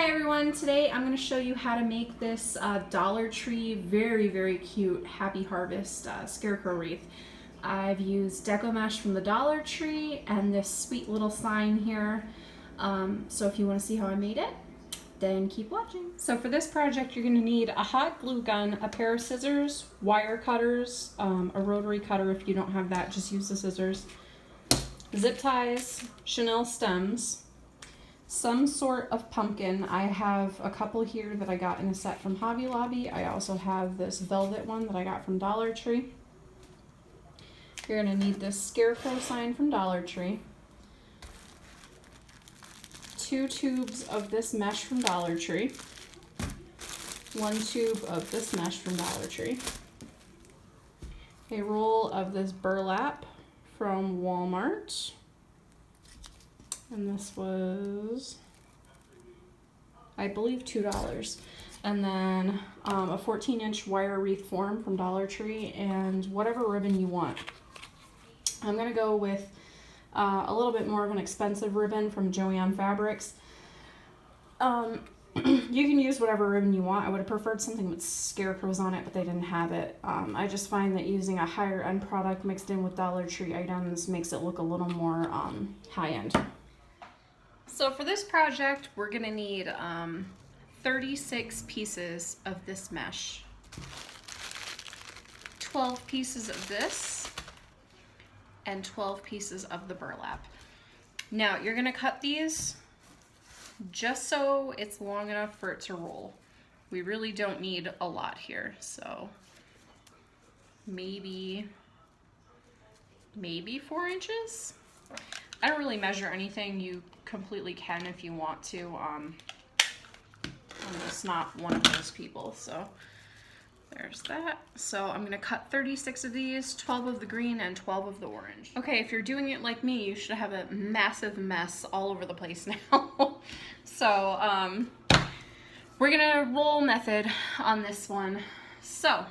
Hi everyone, today I'm going to show you how to make this Dollar Tree very cute Happy Harvest Scarecrow wreath. I've used deco mesh from the Dollar Tree and this sweet little sign here. So if you want to see how I made it, then keep watching. So for this project you're going to need a hot glue gun, a pair of scissors, wire cutters, a rotary cutter. If you don't have that, just use the scissors, zip ties, chenille stems, some sort of pumpkin. I have a couple here that I got in a set from Hobby Lobby. I also have this velvet one that I got from Dollar Tree. You're going to need this Scarecrow sign from Dollar Tree, 2 tubes of this mesh from Dollar Tree, 1 tube of this mesh from Dollar Tree, a roll of this burlap from Walmart, and this was, I believe, $2. And then a 14-inch wire wreath form from Dollar Tree, and whatever ribbon you want. I'm gonna go with a little bit more of an expensive ribbon from Joann Fabrics. You can use whatever ribbon you want. I would have preferred something with scarecrows on it, but they didn't have it. I just find that using a higher end product mixed in with Dollar Tree items makes it look a little more high end. So for this project, we're gonna need 36 pieces of this mesh, 12 pieces of this, and 12 pieces of the burlap. Now you're gonna cut these just so it's long enough for it to roll. We really don't need a lot here, so maybe 4 inches. I don't really measure anything. You completely can if you want to. I'm just not one of those people, so there's that. So I'm gonna cut 36 of these, 12 of the green and 12 of the orange. Okay, if you're doing it like me, you should have a massive mess all over the place now. So we're gonna roll method on this one. So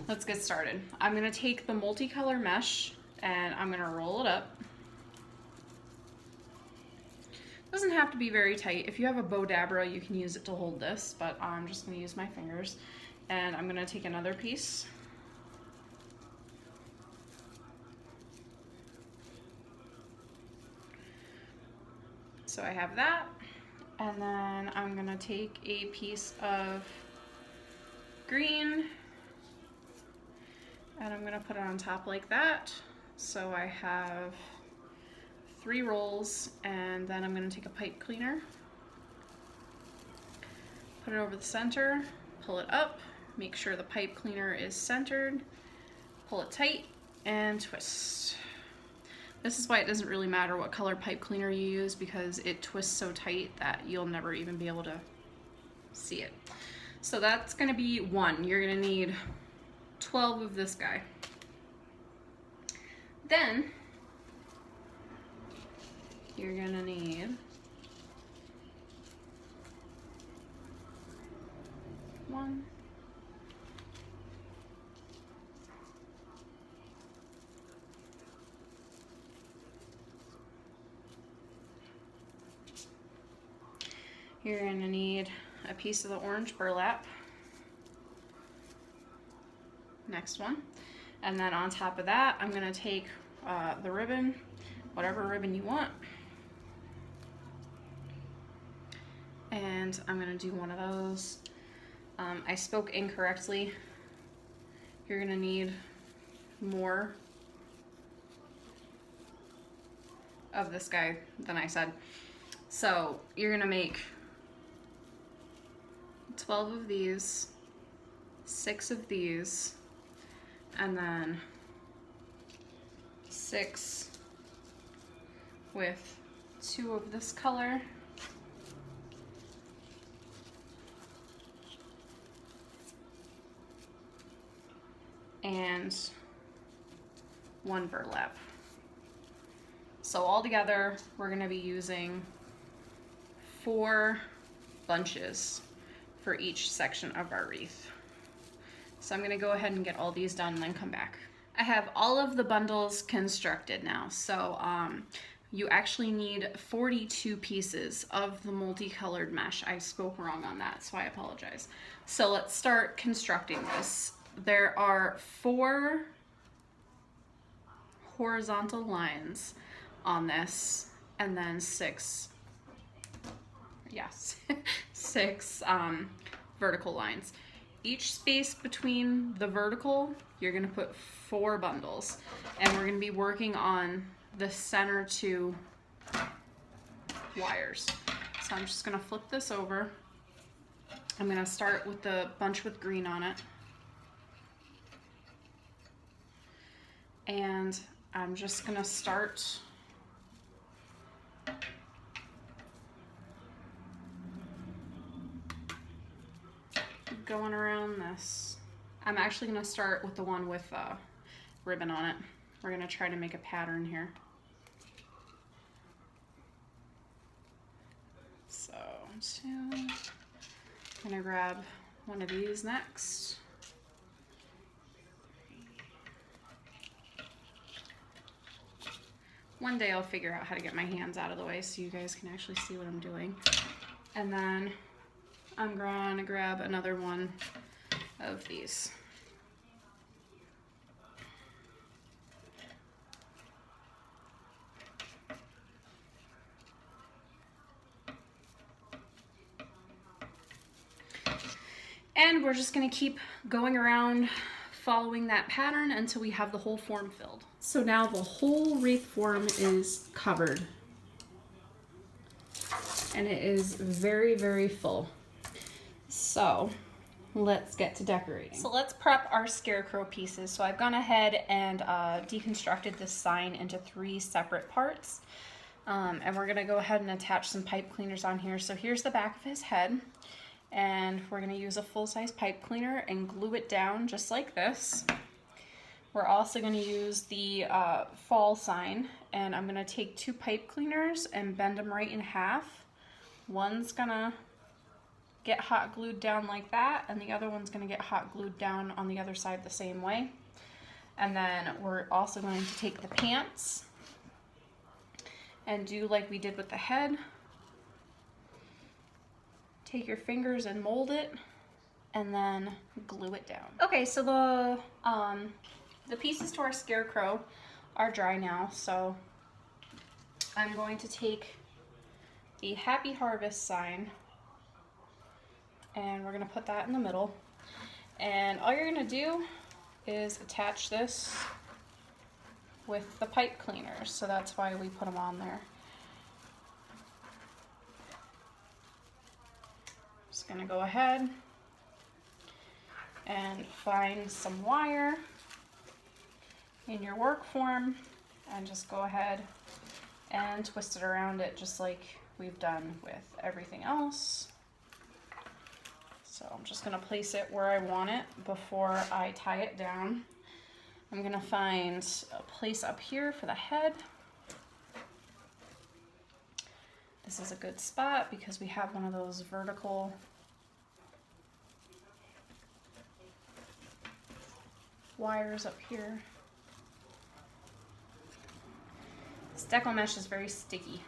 let's get started. I'm gonna take the multicolor mesh and I'm gonna roll it up. Doesn't have to be very tight. If you have a bow dabra, you can use it to hold this, but I'm just gonna use my fingers. And I'm gonna take another piece. So I have that. And then I'm gonna take a piece of green and I'm gonna put it on top like that. So I have 3 rolls, and then I'm gonna take a pipe cleaner, put it over the center, pull it up, make sure the pipe cleaner is centered, pull it tight, and twist. This is why it doesn't really matter what color pipe cleaner you use, because it twists so tight that you'll never even be able to see it. So that's gonna be 1. You're gonna need 12 of this guy. Then you're gonna need 1, 2, you're gonna need a piece of the orange burlap, next one, and then on top of that I'm gonna take the ribbon, whatever ribbon you want, and I'm gonna do one of those. I spoke incorrectly. You're gonna need more of this guy than I said. So you're gonna make 12 of these, 6 of these, and then 6 with 2 of this color, and 1 burlap. So all together, we're gonna be using 4 bunches for each section of our wreath. So I'm gonna go ahead and get all these done and then come back. I have all of the bundles constructed now. So you actually need 42 pieces of the multicolored mesh. I spoke wrong on that, so I apologize. So let's start constructing this. There are 4 horizontal lines on this, and then 6, yes, 6 vertical lines. Each space between the vertical, you're gonna put 4 bundles, and we're gonna be working on the center 2 wires. So I'm just gonna flip this over. I'm gonna start with the bunch with green on it. And I'm just gonna start going around this. I'm actually gonna start with the one with ribbon on it. We're gonna try to make a pattern here. So, I'm gonna grab one of these next. One day I'll figure out how to get my hands out of the way so you guys can actually see what I'm doing. And then I'm gonna grab another one of these. And we're just gonna keep going around following that pattern until we have the whole form filled. So now the whole wreath form is covered. And it is very, very full. So let's get to decorating. So let's prep our scarecrow pieces. So I've gone ahead and deconstructed this sign into 3 separate parts. And we're gonna go ahead and attach some pipe cleaners on here. So here's the back of his head. And we're gonna use a full-size pipe cleaner and glue it down just like this. We're also gonna use the fall sign, and I'm gonna take 2 pipe cleaners and bend them right in half. One's gonna get hot glued down like that, and the other one's gonna get hot glued down on the other side the same way. And then we're also going to take the pants and do like we did with the head. Take your fingers and mold it, and then glue it down. Okay, so the pieces to our scarecrow are dry now, so I'm going to take the Happy Harvest sign, and we're gonna put that in the middle. And all you're gonna do is attach this with the pipe cleaners, so that's why we put them on there. Just gonna go ahead and find some wire in your work form and just go ahead and twist it around it just like we've done with everything else. So I'm just gonna place it where I want it before I tie it down. I'm gonna find a place up here for the head. This is a good spot because we have one of those vertical wires up here. This deco mesh is very sticky.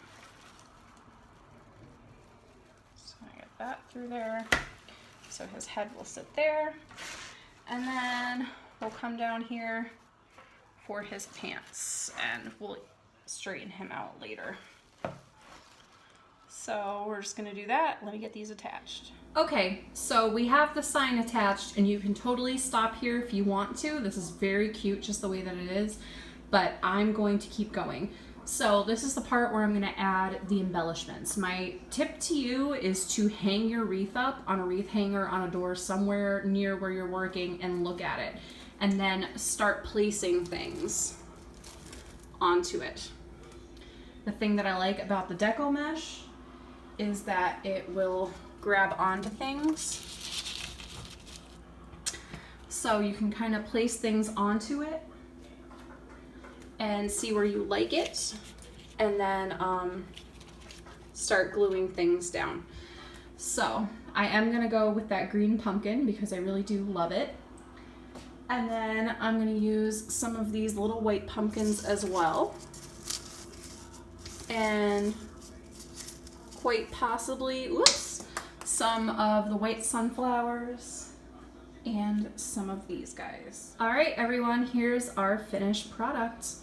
So I get that through there. So his head will sit there. And then we'll come down here for his pants and we'll straighten him out later. So we're just gonna do that. Let me get these attached. Okay, so we have the sign attached, and you can totally stop here if you want to. This is very cute just the way that it is, but I'm going to keep going. So this is the part where I'm gonna add the embellishments. My tip to you is to hang your wreath up on a wreath hanger on a door somewhere near where you're working and look at it, and then start placing things onto it. The thing that I like about the deco mesh is that it will grab onto things. So you can kind of place things onto it and see where you like it, and then start gluing things down. So I am gonna go with that green pumpkin because I really do love it. And then I'm gonna use some of these little white pumpkins as well. and quite possibly, oops, some of the white sunflowers and some of these guys. All right, everyone, here's our finished product.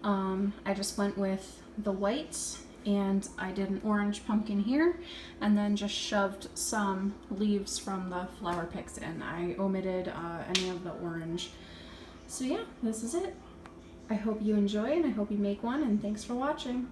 I just went with the white and I did an orange pumpkin here and then just shoved some leaves from the flower picks in. I omitted any of the orange. So yeah, this is it. I hope you enjoy and I hope you make one, and thanks for watching.